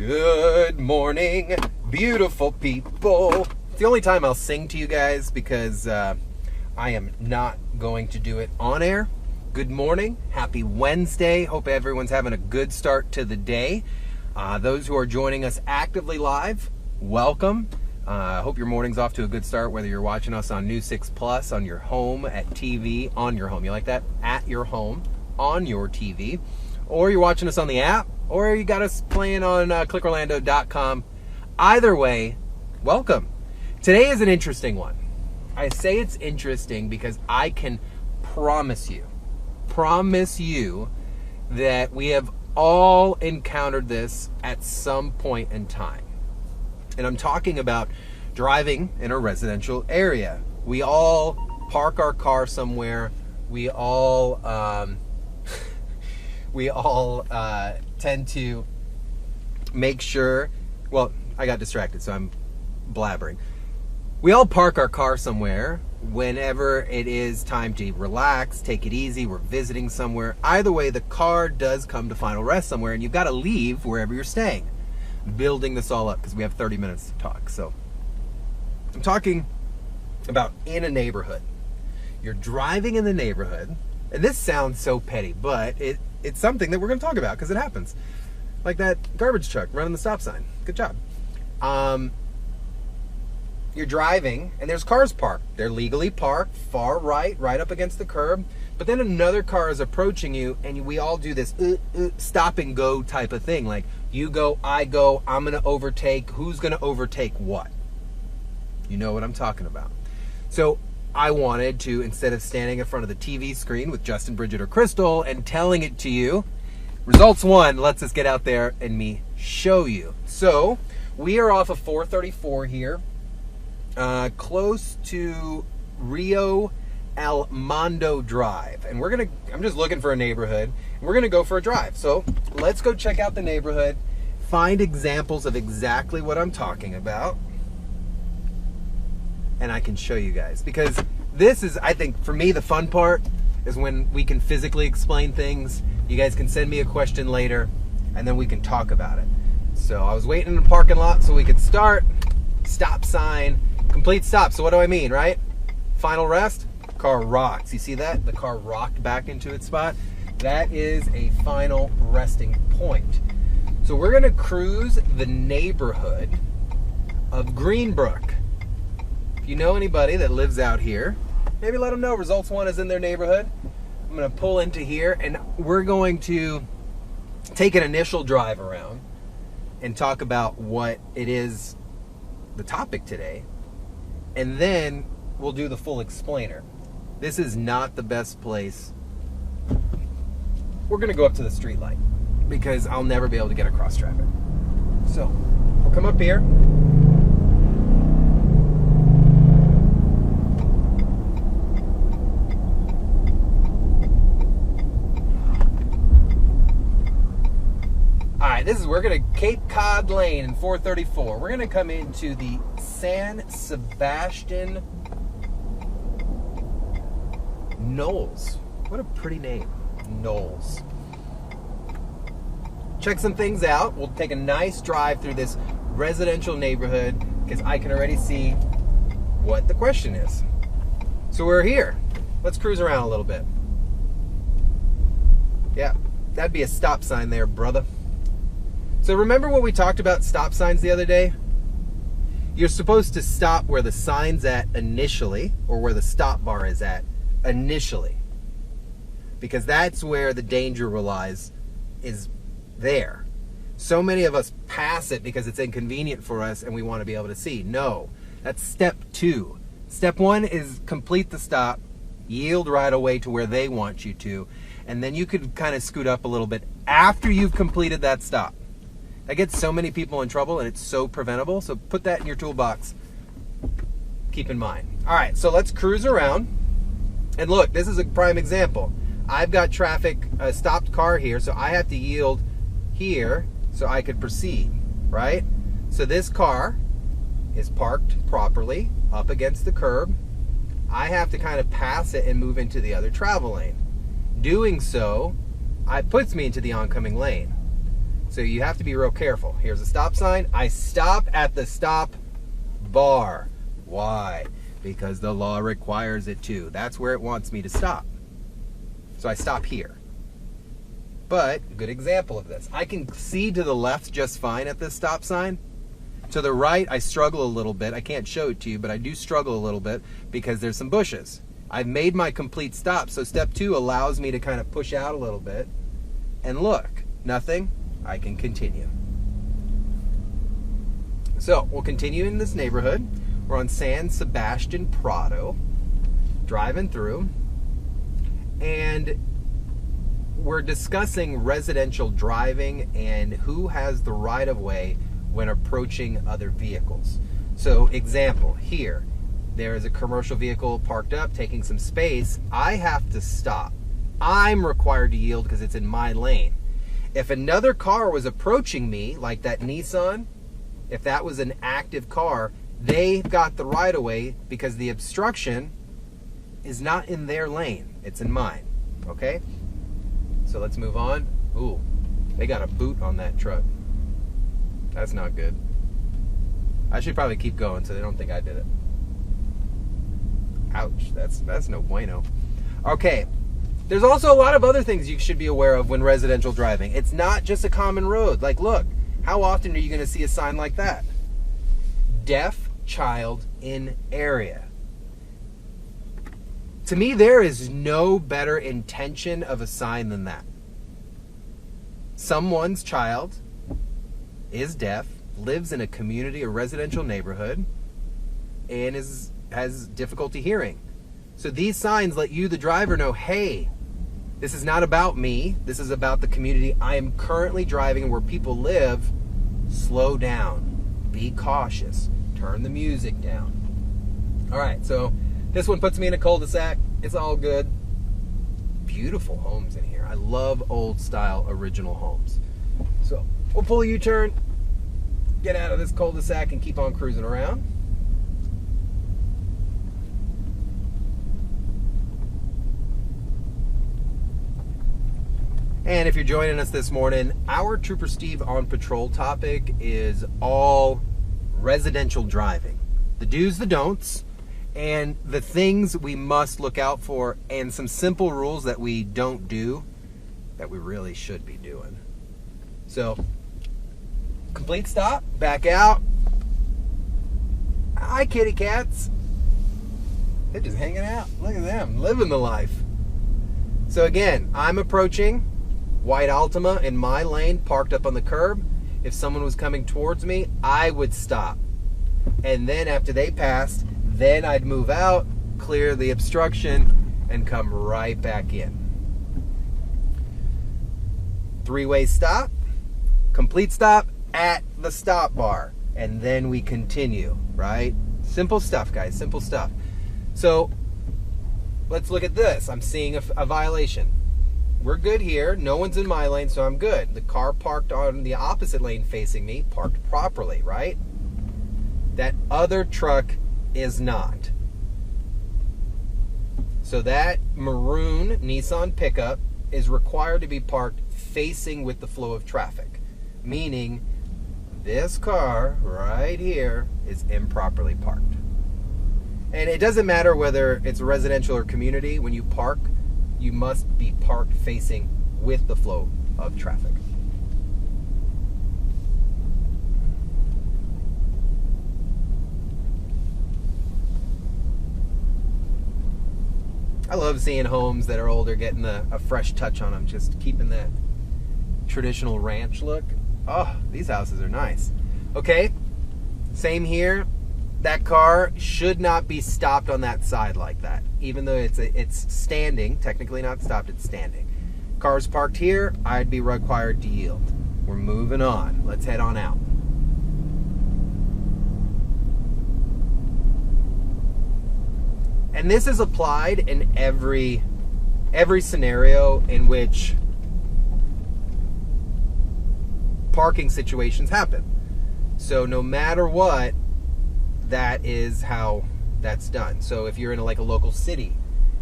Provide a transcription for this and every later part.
Good morning, beautiful people. It's the only time I'll sing to you guys because I am not going to do it on air. Good morning, happy Wednesday. Hope everyone's having a good start to the day. Those who are joining us actively live, welcome. Hope your morning's off to a good start, whether you're watching us on News 6 Plus, on your home, at TV, on your home. You like that? At your home, on your TV. Or you're watching us on the app, or you got us playing on clickorlando.com. Either way, welcome. Today is an interesting one. I say it's interesting because I can promise you that we have all encountered this at some point in time. And I'm talking about driving in a residential area. We all park our car somewhere. We all tend to make sure, well, I got distracted, so I'm blabbering. We all park our car somewhere whenever it is time to relax, take it easy, we're visiting somewhere. Either way, the car does come to final rest somewhere, and you've got to leave wherever you're staying. I'm building this all up because we have 30 minutes to talk. So I'm talking about in a neighborhood. You're driving in the neighborhood, and this sounds so petty, but it's something that we're going to talk about because it happens. Like that garbage truck running the stop sign. Good job. You're driving, and there's cars parked. They're legally parked, far right up against the curb. But then another car is approaching you, and we all do this stop and go type of thing. Like, you go, I go, I'm going to overtake. Who's going to overtake what? You know what I'm talking about. So I wanted to, instead of standing in front of the TV screen with Justin, Bridget, or Crystal and telling it to you, results one lets us get out there and me show you. So we are off of 434 here, close to Rio El Mondo Drive. And I'm just looking for a neighborhood. We're going to go for a drive. So let's go check out the neighborhood, find examples of exactly what I'm talking about, and I can show you guys. Because this is, I think, for me, the fun part is when we can physically explain things. You guys can send me a question later, and then we can talk about it. So I was waiting in the parking lot so we could start. Stop sign, complete stop. So what do I mean, right? Final rest, car rocks. You see that? The car rocked back into its spot. That is a final resting point. So we're gonna cruise the neighborhood of Greenbrook. If you know anybody that lives out here, maybe let them know results one is in their neighborhood. I'm gonna pull into here, and we're going to take an initial drive around and talk about what it is, the topic today, and then we'll do the full explainer. This is not the best place. We're gonna go up to the street light because I'll never be able to get across traffic. So we'll come up here. We're gonna Cape Cod Lane in 434. We're gonna come into the San Sebastian Knolls. What a pretty name, Knolls. Check some things out. We'll take a nice drive through this residential neighborhood because I can already see what the question is. So we're here. Let's cruise around a little bit. Yeah, that'd be a stop sign there, brother. So remember what we talked about stop signs the other day? You're supposed to stop where the sign's at initially, or where the stop bar is at initially. Because that's where the danger relies, is there. So many of us pass it because it's inconvenient for us and we want to be able to see. No, that's step two. Step one is complete the stop, yield right away to where they want you to, and then you could kind of scoot up a little bit after you've completed that stop. That gets so many people in trouble, and it's so preventable. So put that in your toolbox. Keep in mind. All right, so let's cruise around. And look, this is a prime example. I've got traffic, a stopped car here, so I have to yield here so I could proceed, right? So this car is parked properly up against the curb. I have to kind of pass it and move into the other travel lane. Doing so, it puts me into the oncoming lane. So you have to be real careful. Here's a stop sign. I stop at the stop bar. Why? Because the law requires it to. That's where it wants me to stop. So I stop here. But, good example of this. I can see to the left just fine at this stop sign. To the right, I struggle a little bit. I can't show it to you, but I do struggle a little bit because there's some bushes. I've made my complete stop, so step 2 allows me to kind of push out a little bit. And look, nothing. I can continue. So, we'll continue in this neighborhood. We're on San Sebastian Prado, driving through, and we're discussing residential driving and who has the right of way when approaching other vehicles. So, example, here, there is a commercial vehicle parked up, taking some space. I have to stop. I'm required to yield because it's in my lane. If another car was approaching me, like that Nissan, if that was an active car, they've got the right of way because the obstruction is not in their lane, it's in mine. Okay? So let's move on. Ooh, they got a boot on that truck. That's not good. I should probably keep going so they don't think I did it. Ouch, that's no bueno. Okay, there's also a lot of other things you should be aware of when residential driving. It's not just a common road. Like, look, how often are you going to see a sign like that? Deaf child in area. To me, there is no better intention of a sign than that. Someone's child is deaf, lives in a community, a residential neighborhood, and has difficulty hearing. So these signs let you, the driver, know, hey, this is not about me. This is about the community I am currently driving where people live. Slow down. Be cautious. Turn the music down. All right, so this one puts me in a cul-de-sac. It's all good. Beautiful homes in here. I love old style original homes. So we'll pull a U-turn, get out of this cul-de-sac and keep on cruising around. And if you're joining us this morning, our Trooper Steve on Patrol topic is all residential driving. The do's, the don'ts, and the things we must look out for, and some simple rules that we don't do that we really should be doing. So, complete stop, back out. Hi, kitty cats. They're just hanging out. Look at them, living the life. So again, I'm approaching white Altima in my lane, parked up on the curb. If someone was coming towards me, I would stop. And then after they passed, then I'd move out, clear the obstruction, and come right back in. Three-way stop, complete stop at the stop bar, and then we continue, right? Simple stuff, guys, simple stuff. So let's look at this. I'm seeing a violation. We're good here. No one's in my lane, so I'm good. The car parked on the opposite lane facing me, parked properly, right? That other truck is not. So that maroon Nissan pickup is required to be parked facing with the flow of traffic, meaning this car right here is improperly parked. And it doesn't matter whether it's residential or community. When you park, you must be parked facing with the flow of traffic. I love seeing homes that are older getting a fresh touch on them, just keeping that traditional ranch look. Oh, these houses are nice. Okay, same here. That car should not be stopped on that side like that. Even though it's standing, technically not stopped, it's standing. Cars parked here, I'd be required to yield. We're moving on. Let's head on out. And this is applied in every scenario in which parking situations happen. So no matter what, that is how that's done. So if you're in like a local city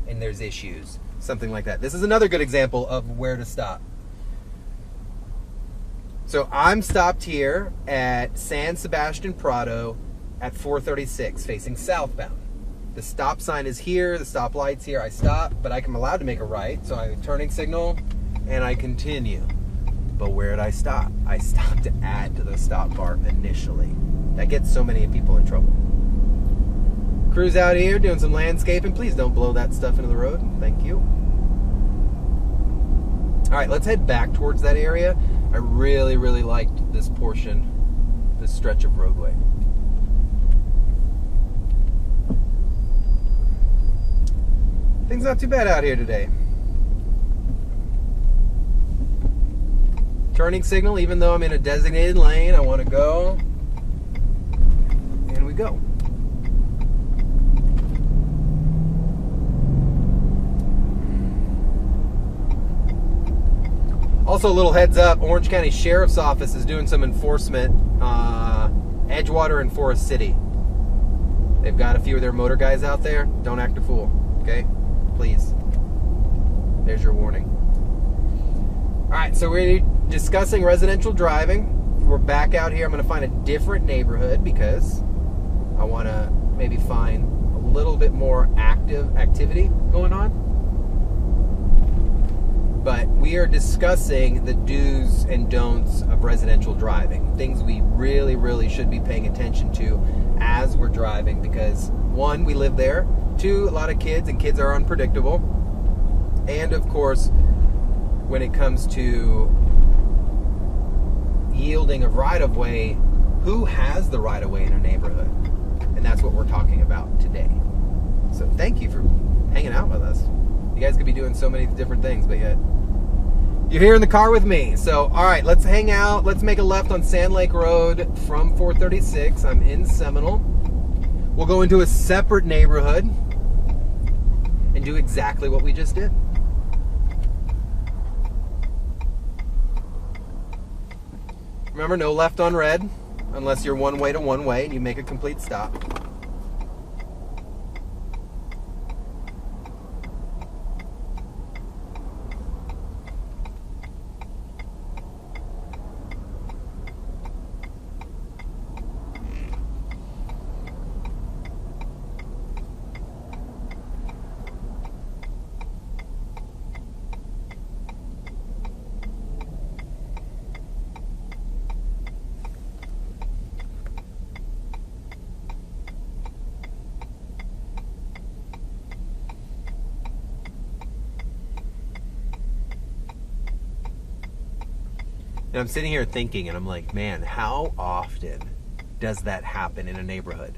and there's issues, something like that. This is another good example of where to stop. So I'm stopped here at San Sebastian Prado at 436 facing southbound. The stop sign is here, the stop light's here. I stop, but I'm allowed to make a right, so I turning signal and I continue. But where did I stop? I stopped to add to the stop bar initially. That gets so many people in trouble. Crew's out here doing some landscaping. Please don't blow that stuff into the road. Thank you. All right, let's head back towards that area. I really, really liked this portion, this stretch of roadway. Things not too bad out here today. Turning signal, even though I'm in a designated lane, I want to go. And we go. Also, a little heads up, Orange County Sheriff's Office is doing some enforcement, Edgewater and Forest City. They've got a few of their motor guys out there. Don't act a fool, okay? Please. There's your warning. All right, so we're discussing residential driving. We're back out here. I'm going to find a different neighborhood because I want to maybe find a little bit more activity going on. But we are discussing the do's and don'ts of residential driving. Things we really, really should be paying attention to as we're driving because, one, we live there. Two, a lot of kids, and kids are unpredictable. And, of course, when it comes to yielding of right-of-way, who has the right-of-way in a neighborhood? And that's what we're talking about today. So thank you for hanging out with us. You guys could be doing so many different things, but yet you're here in the car with me. So, all right, let's hang out. Let's make a left on Sand Lake Road from 436. I'm in Seminole. We'll go into a separate neighborhood and do exactly what we just did. Remember, no left on red unless you're one way to one way and you make a complete stop. And I'm sitting here thinking, and I'm like, man, how often does that happen in a neighborhood?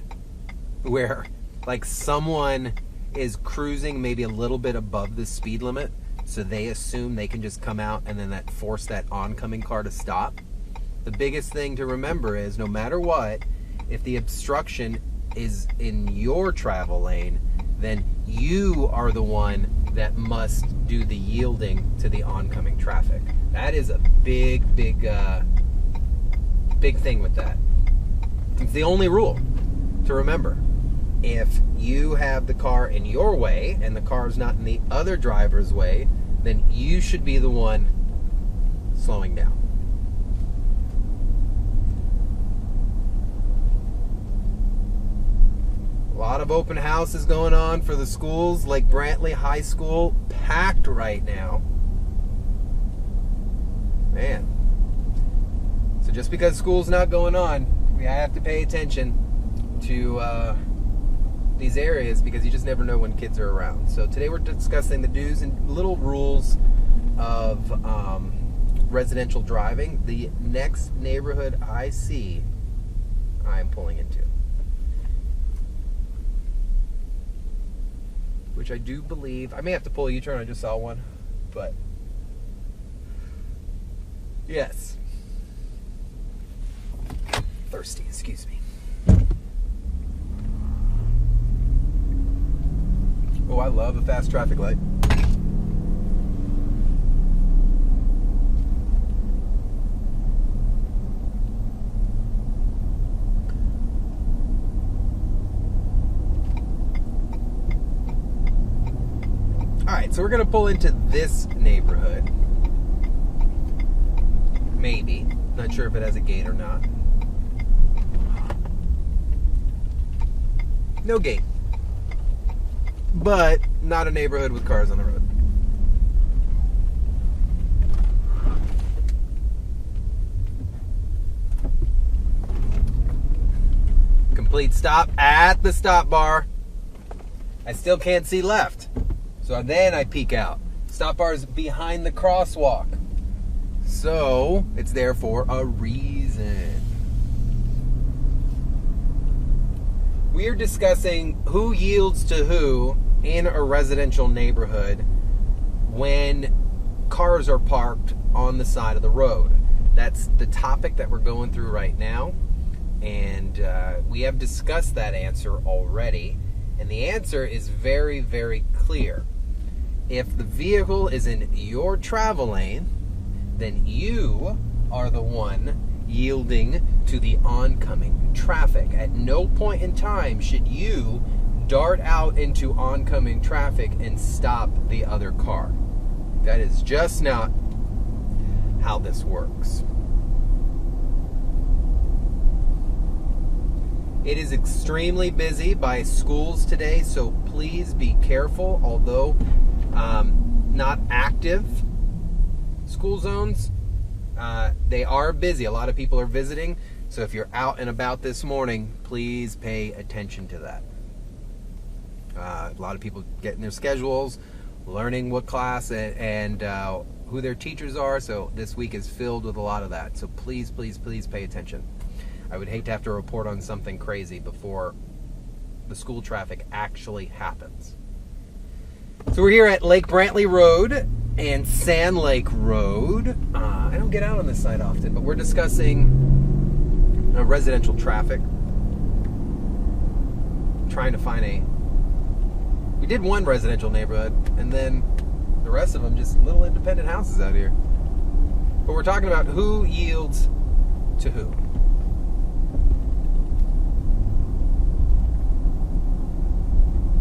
Where, like, someone is cruising maybe a little bit above the speed limit, so they assume they can just come out and then force that oncoming car to stop. The biggest thing to remember is, no matter what, if the obstruction is in your travel lane, then you are the one that must do the yielding to the oncoming traffic. That is a big thing with that. It's the only rule to remember. If you have the car in your way and the car is not in the other driver's way, then you should be the one slowing down. A lot of open houses going on for the schools. Lake Brantley High School packed right now. Man. So just because school's not going on, we have to pay attention to these areas because you just never know when kids are around. So today we're discussing the do's and little rules of residential driving. The next neighborhood I see, I'm pulling into. Which I do believe, I may have to pull a U-turn, I just saw one, but yes. Thirsty, excuse me. Oh, I love a fast traffic light. Alright, so we're going to pull into this neighborhood. Maybe. Not sure if it has a gate or not. No gate. But not a neighborhood with cars on the road. Complete stop at the stop bar. I still can't see left. So then I peek out. Stop bar is behind the crosswalk. So it's there for a reason. We are discussing who yields to who in a residential neighborhood when cars are parked on the side of the road. That's the topic that we're going through right now. And we have discussed that answer already. And the answer is very, very clear. If the vehicle is in your travel lane, then you are the one yielding to the oncoming traffic. At no point in time should you dart out into oncoming traffic and stop the other car. That is just not how this works. It is extremely busy by schools today, so please be careful. Although not active school zones, they are busy. A lot of people are visiting, so if you're out and about this morning, please pay attention to that. A lot of people getting their schedules, learning what class and who their teachers are, so this week is filled with a lot of that. So please, please, please pay attention. I would hate to have to report on something crazy before the school traffic actually happens. So we're here at Lake Brantley Road and Sand Lake Road. I don't get out on this side often, but we're discussing residential traffic. Trying to find we did one residential neighborhood, and then the rest of them just little independent houses out here. But we're talking about who yields to who.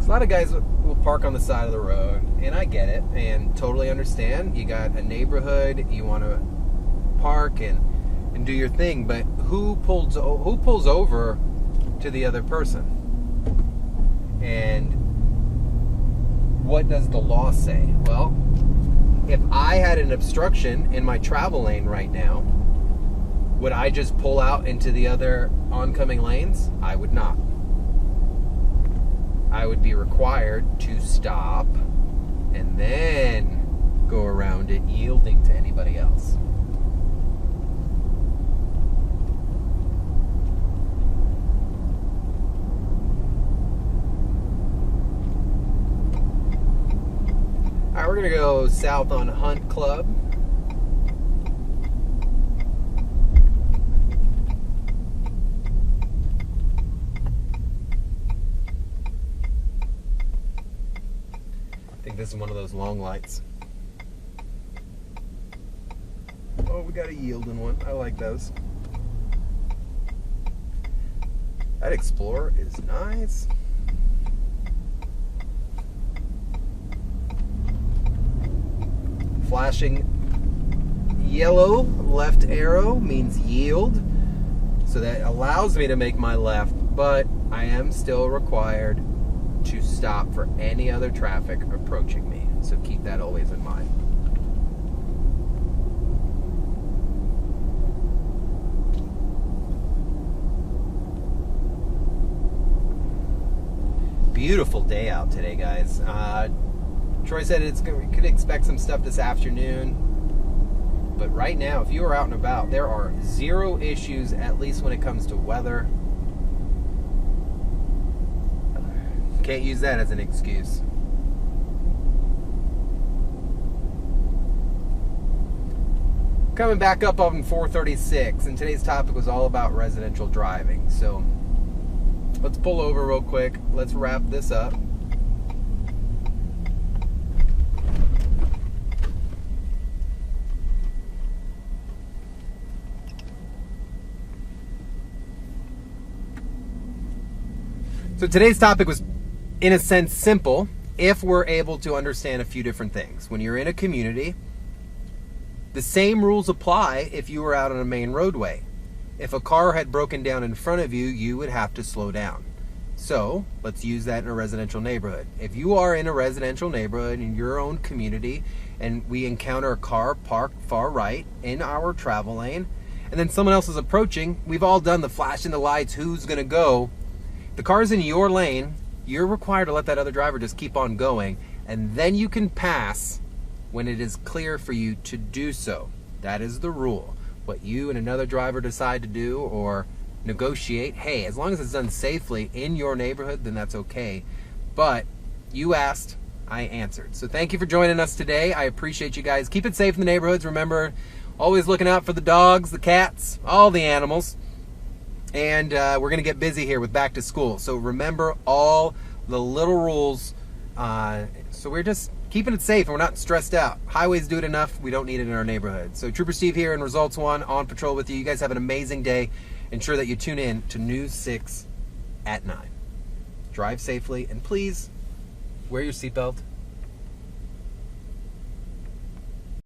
A lot of guys will park on the side of the road, and I get it and totally understand. You got a neighborhood, you want to park and do your thing, but who pulls over to the other person? And what does the law say? Well, if I had an obstruction in my travel lane right now, would I just pull out into the other oncoming lanes? I would not. I would be required to stop and then go around it, yielding to anybody else. All right, we're gonna go south on Hunt Club. This is one of those long lights. Oh, we got a yielding one. I like those. That Explorer is nice. Flashing yellow left arrow means yield. So that allows me to make my left, but I am still required to stop for any other traffic approaching me. So keep that always in mind. Beautiful day out today, guys. Troy said we could expect some stuff this afternoon. But right now, if you are out and about, there are zero issues, at least when it comes to weather. Can't use that as an excuse. Coming back up on 436, and today's topic was all about residential driving. So let's pull over real quick. Let's wrap this up. So today's topic was, in a sense, simple if we're able to understand a few different things. When you're in a community, The same rules apply if you were out on a main roadway. If a car had broken down in front of you, you would have to slow down. So let's use that in a residential neighborhood. If you are in a residential neighborhood in your own community and we encounter a car parked far right in our travel lane, and then someone else is approaching, we've all done the flashing the lights, who's gonna go. The car's in your lane, you're required to let that other driver just keep on going, and then you can pass when it is clear for you to do so. That is the rule. What you and another driver decide to do or negotiate, hey, as long as it's done safely in your neighborhood, then that's okay. But you asked, I answered. So thank you for joining us today. I appreciate you guys. Keep it safe in the neighborhoods. Remember, always looking out for the dogs, the cats, all the animals. And we're going to get busy here with back to school. So remember all the little rules. So we're just keeping it safe and we're not stressed out. Highways do it enough. We don't need it in our neighborhood. So Trooper Steve here in Results One on patrol with you. You guys have an amazing day. Ensure that you tune in to News 6 at 9. Drive safely and please wear your seatbelt